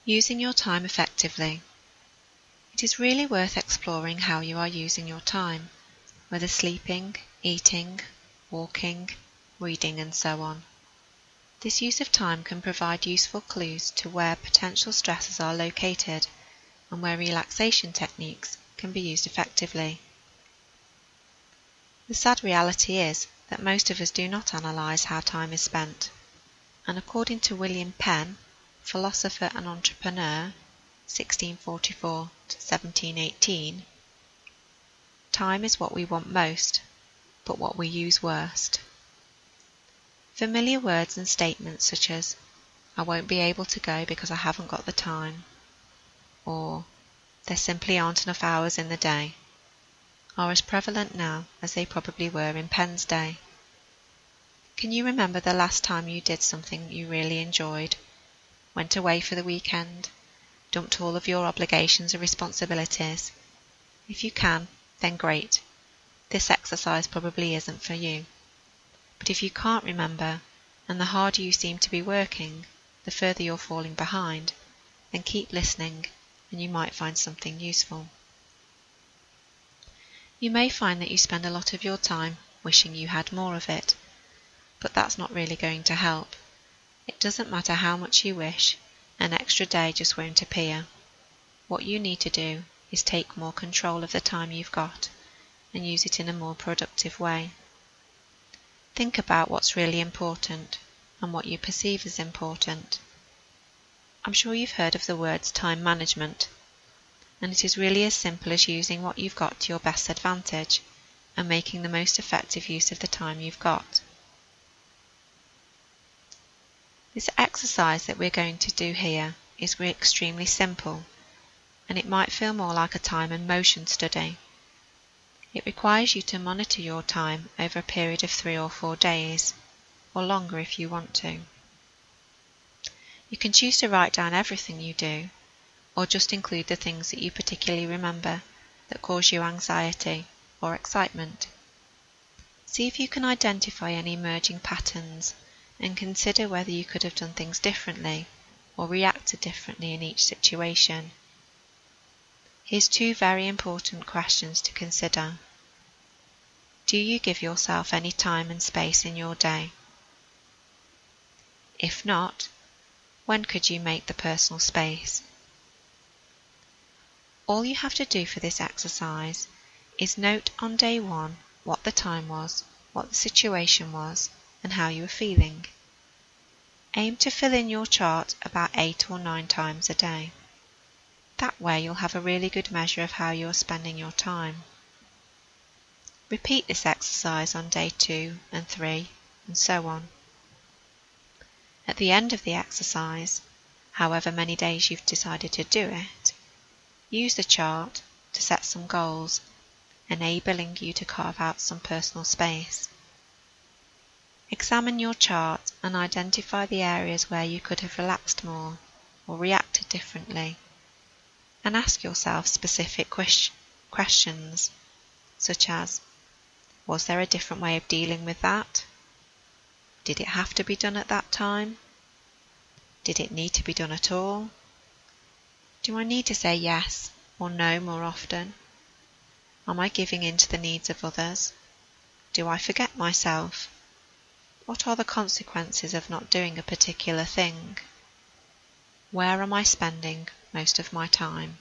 Using your time effectively. It is really worth exploring how you are using your time, whether sleeping, eating, walking, reading, and so on. This use of time can provide useful clues to where potential stresses are located and where relaxation techniques can be used effectively. The sad reality is that most of us do not analyse how time is spent, and according to William Penn, philosopher and entrepreneur, 1644 to 1718, time is what we want most, but what we use worst. Familiar words and statements such as, I won't be able to go because I haven't got the time, or there simply aren't enough hours in the day, are as prevalent now as they probably were in Penn's day. Can you remember the last time you did something you really enjoyed, went away for the weekend, dumped all of your obligations and responsibilities? If you can, then great. This exercise probably isn't for you. But if you can't remember, and the harder you seem to be working, the further you're falling behind, then keep listening and you might find something useful. You may find that you spend a lot of your time wishing you had more of it, but that's not really going to help. It doesn't matter how much you wish, an extra day just won't appear. What you need to do is take more control of the time you've got and use it in a more productive way. Think about what's really important and what you perceive as important. I'm sure you've heard of the words time management, and it is really as simple as using what you've got to your best advantage and making the most effective use of the time you've got. This exercise that we're going to do here is extremely simple, and it might feel more like a time and motion study. It requires you to monitor your time over a period of 3 or 4 days, or longer if you want to. You can choose to write down everything you do, or just include the things that you particularly remember that cause you anxiety or excitement. See if you can identify any emerging patterns and consider whether you could have done things differently or reacted differently in each situation. Here's 2 very important questions to consider. Do you give yourself any time and space in your day? If not, when could you make the personal space? All you have to do for this exercise is note on day 1 what the time was, what the situation was, and how you were feeling. Aim to fill in your chart about 8 or 9 times a day. That way you'll have a really good measure of how you're spending your time. Repeat this exercise on day 2 and 3, and so on. At the end of the exercise, however many days you've decided to do it, use the chart to set some goals, enabling you to carve out some personal space. Examine your chart and identify the areas where you could have relaxed more or reacted differently, and ask yourself specific questions, such as, was there a different way of dealing with that? Did it have to be done at that time? Did it need to be done at all? Do I need to say yes or no more often? Am I giving in to the needs of others? Do I forget myself? What are the consequences of not doing a particular thing? Where am I spending most of my time?